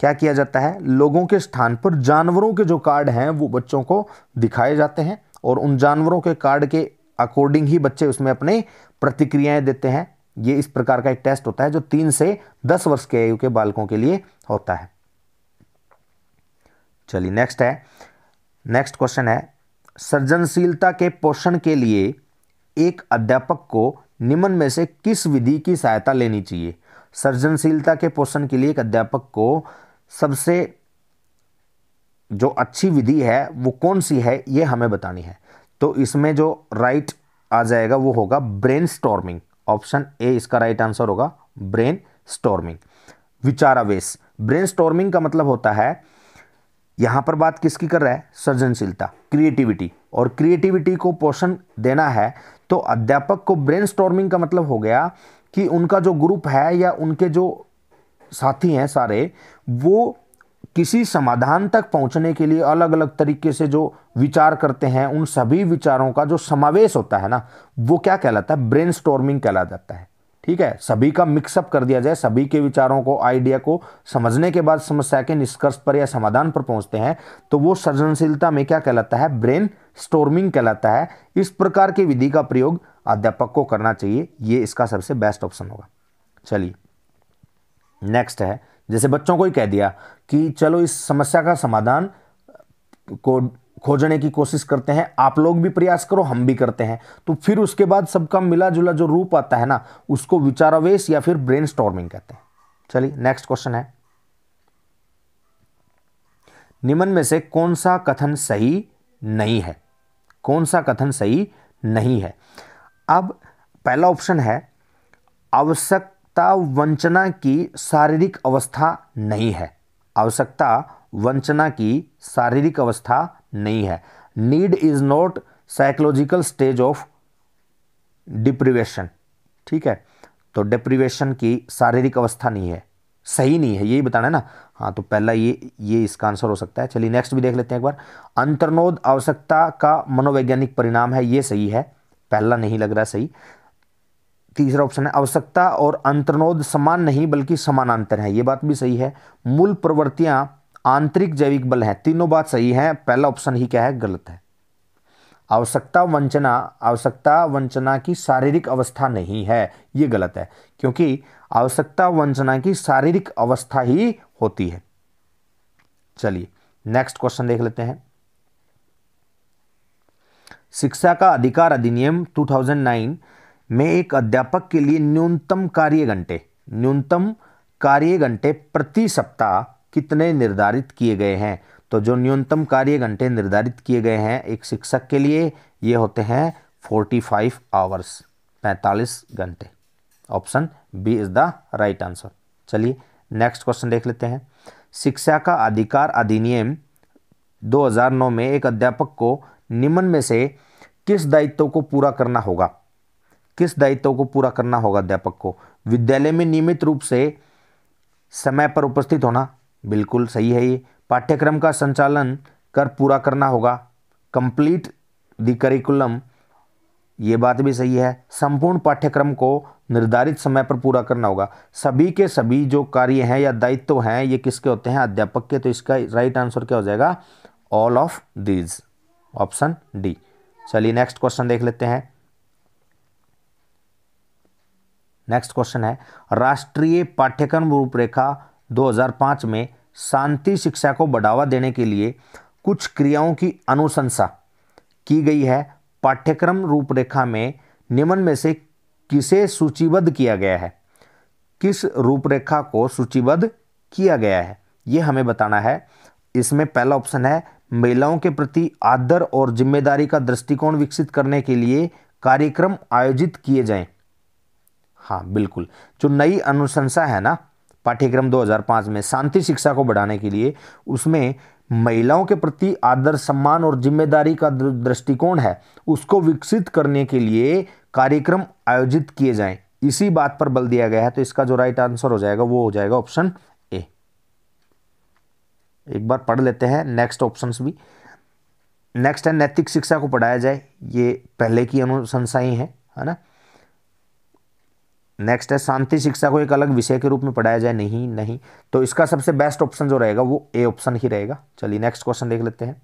क्या किया जाता है, लोगों के स्थान पर जानवरों के जो कार्ड हैं वो बच्चों को दिखाए जाते हैं, और उन जानवरों के कार्ड के अकॉर्डिंग ही बच्चे उसमें अपने प्रतिक्रियाएं देते हैं। ये इस प्रकार का एक टेस्ट होता है जो 3 से 10 वर्ष के आयु के बालकों के लिए होता है। चलिए नेक्स्ट है, नेक्स्ट क्वेश्चन है, सृजनशीलता के पोषण के लिए एक अध्यापक को निम्न में से किस विधि की सहायता लेनी चाहिए। सृजनशीलता के पोषण के लिए एक अध्यापक को सबसे जो अच्छी विधि है वो कौन सी है ये हमें बतानी है। तो इसमें जो राइट आ जाएगा वो होगा ब्रेनस्टॉर्मिंग। ऑप्शन ए इसका राइट आंसर होगा, ब्रेनस्टॉर्मिंग, विचारावेश। ब्रेनस्टॉर्मिंग का मतलब होता है यहां पर बात किसकी कर रहा है, सृजनशीलता, क्रिएटिविटी, और क्रिएटिविटी को पोषण देना है तो अध्यापक को ब्रेनस्टॉर्मिंग का मतलब हो गया कि उनका जो ग्रुप है या उनके जो साथी हैं सारे, वो किसी समाधान तक पहुंचने के लिए अलग अलग तरीके से जो विचार करते हैं, उन सभी विचारों का जो समावेश होता है ना, वो क्या कहलाता है, ब्रेनस्टॉर्मिंग कहला जाता है। ठीक है, सभी का मिक्सअप कर दिया जाए, सभी के विचारों को, आइडिया को समझने के बाद समस्या के निष्कर्ष पर या समाधान पर पहुंचते हैं, तो वो सृजनशीलता में क्या कहलाता है, ब्रेन स्टॉर्मिंग कहलाता है। इस प्रकार की विधि का प्रयोग अध्यापक को करना चाहिए, ये इसका सबसे बेस्ट ऑप्शन होगा। चलिए नेक्स्ट है, जैसे बच्चों को ही कह दिया कि चलो इस समस्या का समाधान को खोजने की कोशिश करते हैं, आप लोग भी प्रयास करो, हम भी करते हैं, तो फिर उसके बाद सबका मिला जुला जो रूप आता है ना, उसको विचारावेश या फिर ब्रेनस्टॉर्मिंग कहते हैं। चलिए नेक्स्ट क्वेश्चन है, निम्न में से कौन सा कथन सही नहीं है, कौन सा कथन सही नहीं है। अब पहला ऑप्शन है, आवश्यकता वंचना की शारीरिक अवस्था नहीं है, आवश्यकता वंचना की शारीरिक अवस्था नहीं है। Need is not psychological stage of deprivation. ठीक है, तो डिप्रीवेशन की शारीरिक अवस्था नहीं है, सही नहीं है, यही बताना है ना। हाँ, तो पहला ये इसका आंसर हो सकता है। चलिए नेक्स्ट भी देख लेते हैं एक बार। अंतर्नोद आवश्यकता का मनोवैज्ञानिक परिणाम है, ये सही है, पहला नहीं लग रहा सही। तीसरा ऑप्शन है, आवश्यकता और अंतर्नोद समान नहीं बल्कि समानांतर है, ये बात भी सही है। मूल प्रवृत्तियां आंतरिक जैविक बल है, तीनों बात सही है, पहला ऑप्शन ही क्या है, गलत है। आवश्यकता वंचना की शारीरिक अवस्था नहीं है, ये गलत है, क्योंकि आवश्यकता वंचना की शारीरिक अवस्था ही होती है। चलिए नेक्स्ट क्वेश्चन देख लेते हैं। शिक्षा का अधिकार अधिनियम 2009 में एक अध्यापक के लिए न्यूनतम कार्य घंटे प्रति सप्ताह कितने निर्धारित किए गए हैं। तो जो न्यूनतम कार्य घंटे निर्धारित किए गए हैं एक शिक्षक के लिए, ये होते हैं 45 आवर्स, 45 घंटे। Option B is the right answer. चलिए नेक्स्ट क्वेश्चन देख लेते हैं। शिक्षा का अधिकार अधिनियम 2009 में एक अध्यापक को निम्न में से किस दायित्व को पूरा करना होगा, किस दायित्व को पूरा करना होगा अध्यापक को। विद्यालय में नियमित रूप से समय पर उपस्थित होना, बिल्कुल सही है ये। पाठ्यक्रम का संचालन कर पूरा करना होगा, कंप्लीट द करिकुलम, ये बात भी सही है। संपूर्ण पाठ्यक्रम को निर्धारित समय पर पूरा करना होगा। सभी के सभी जो कार्य हैं या दायित्व हैं ये किसके होते हैं, अध्यापक के। तो इसका राइट आंसर क्या हो जाएगा, all of these, option D. चलिए नेक्स्ट क्वेश्चन देख लेते हैं। नेक्स्ट क्वेश्चन है, राष्ट्रीय पाठ्यक्रम रूपरेखा 2005 में शांति शिक्षा को बढ़ावा देने के लिए कुछ क्रियाओं की अनुशंसा की गई है। पाठ्यक्रम रूपरेखा में निम्न में से किसे सूचीबद्ध किया गया है, किस रूपरेखा को सूचीबद्ध किया गया है, ये हमें बताना है। इसमें पहला ऑप्शन है, महिलाओं के प्रति आदर और जिम्मेदारी का दृष्टिकोण विकसित करने के लिए कार्यक्रम आयोजित किए जाएं। हाँ बिल्कुल, जो नई अनुशंसा है ना पाठ्यक्रम 2005 में शांति शिक्षा को बढ़ाने के लिए, उसमें महिलाओं के प्रति आदर, सम्मान और जिम्मेदारी का दृष्टिकोण है, उसको विकसित करने के लिए कार्यक्रम आयोजित किए जाएं, इसी बात पर बल दिया गया है। तो इसका जो राइट आंसर हो जाएगा वो हो जाएगा ऑप्शन ए। एक बार पढ़ लेते हैं नेक्स्ट ऑप्शंस भी। नेक्स्ट है, नैतिक शिक्षा को पढ़ाया जाए, ये पहले की अनुशंसाएं हैं, है ना। नेक्स्ट है, शांति शिक्षा को एक अलग विषय के रूप में पढ़ाया जाए, नहीं। तो इसका सबसे बेस्ट ऑप्शन जो रहेगा वो ए ऑप्शन ही रहेगा। चलिए नेक्स्ट क्वेश्चन देख लेते हैं।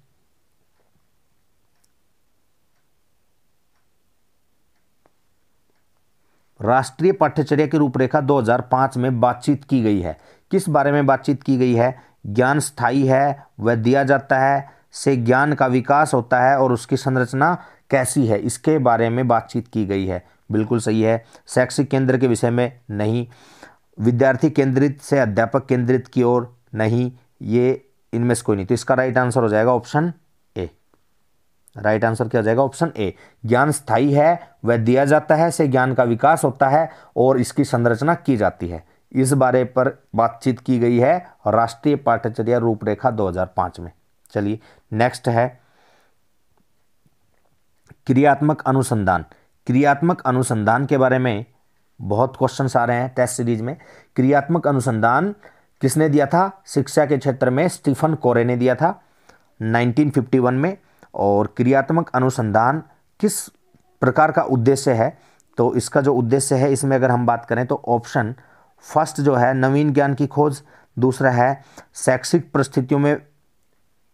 राष्ट्रीय पाठ्यचर्या की रूपरेखा 2005 में बातचीत की गई है, किस बारे में बातचीत की गई है। ज्ञान स्थायी है, वह दिया जाता है, से ज्ञान का विकास होता है और उसकी संरचना कैसी है, इसके बारे में बातचीत की गई है, बिल्कुल सही है। शैक्षिक केंद्र के विषय में नहीं। विद्यार्थी केंद्रित से अध्यापक केंद्रित की ओर नहीं, ये इनमें से कोई नहीं। तो इसका राइट आंसर हो जाएगा ऑप्शन ए। राइट आंसर क्या हो जाएगा, ऑप्शन ए। ज्ञान स्थायी है, वह दिया जाता है, से ज्ञान का विकास होता है और इसकी संरचना की जाती है, इस बारे पर बातचीत की गई है राष्ट्रीय पाठ्यचर्या रूपरेखा 2005 में। चलिए नेक्स्ट है क्रियात्मक अनुसंधान। क्रियात्मक अनुसंधान के बारे में बहुत क्वेश्चंस आ रहे हैं टेस्ट सीरीज में। क्रियात्मक अनुसंधान किसने दिया था? शिक्षा के क्षेत्र में स्टीफन कोरे ने दिया था 1951 में। और क्रियात्मक अनुसंधान किस प्रकार का उद्देश्य है? तो इसका जो उद्देश्य है इसमें अगर हम बात करें तो ऑप्शन फर्स्ट जो है नवीन ज्ञान की खोज, दूसरा है शैक्षिक परिस्थितियों में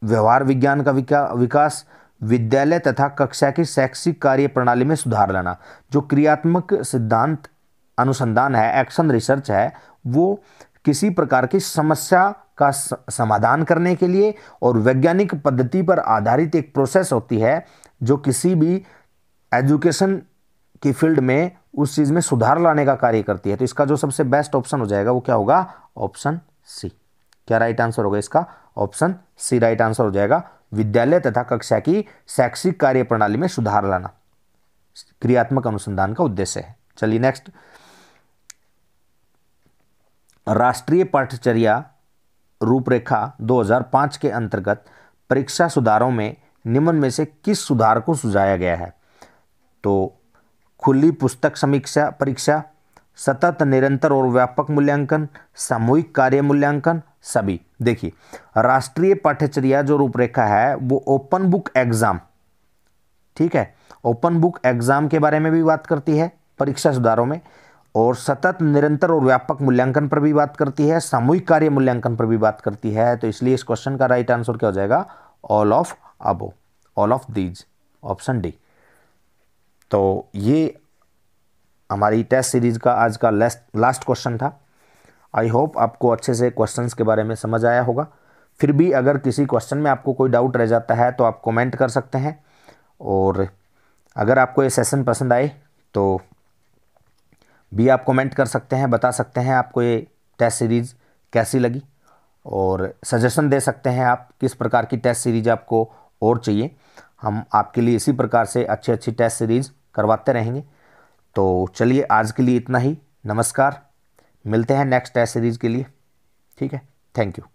व्यवहार विज्ञान का विकास, विद्यालय तथा कक्षा की शैक्षिक कार्य प्रणाली में सुधार लाना। जो क्रियात्मक सिद्धांत अनुसंधान है, एक्शन रिसर्च है, वो किसी प्रकार की समस्या का समाधान करने के लिए और वैज्ञानिक पद्धति पर आधारित एक प्रोसेस होती है जो किसी भी एजुकेशन की फील्ड में उस चीज में सुधार लाने का कार्य करती है। तो इसका जो सबसे बेस्ट ऑप्शन हो जाएगा वो क्या होगा? Option C. क्या राइट आंसर होगा इसका? ऑप्शन सी राइट आंसर हो जाएगा। विद्यालय तथा कक्षा की शैक्षिक कार्य प्रणाली में सुधार लाना क्रियात्मक अनुसंधान का उद्देश्य है। चलिए नेक्स्ट, राष्ट्रीय पाठ्यचर्या रूपरेखा 2005 के अंतर्गत परीक्षा सुधारों में निम्न में से किस सुधार को सुझाया गया है? तो खुली पुस्तक समीक्षा परीक्षा, सतत निरंतर और व्यापक मूल्यांकन, सामूहिक कार्य मूल्यांकन, सभी। देखिए राष्ट्रीय पाठ्यचर्या जो रूपरेखा है वो ओपन बुक एग्जाम, ठीक है, ओपन बुक एग्जाम के बारे में भी बात करती है परीक्षा सुधारों में, और सतत निरंतर और व्यापक मूल्यांकन पर भी बात करती है, सामूहिक कार्य मूल्यांकन पर भी बात करती है। तो इसलिए इस क्वेश्चन का राइट आंसर क्या हो जाएगा? All of above, all of these, option D. तो ये हमारी टेस्ट सीरीज का आज का लास्ट क्वेश्चन था। आई होप आपको अच्छे से क्वेश्चंस के बारे में समझ आया होगा। फिर भी अगर किसी क्वेश्चन में आपको कोई डाउट रह जाता है तो आप कमेंट कर सकते हैं, और अगर आपको ये सेशन पसंद आए तो भी आप कमेंट कर सकते हैं, बता सकते हैं आपको ये टेस्ट सीरीज़ कैसी लगी, और सजेशन दे सकते हैं आप किस प्रकार की टेस्ट सीरीज आपको और चाहिए। हम आपके लिए इसी प्रकार से अच्छी अच्छी टेस्ट सीरीज़ करवाते रहेंगे। तो चलिए आज के लिए इतना ही। नमस्कार, मिलते हैं नेक्स्ट टेस्ट सीरीज़ के लिए। ठीक है, थैंक यू।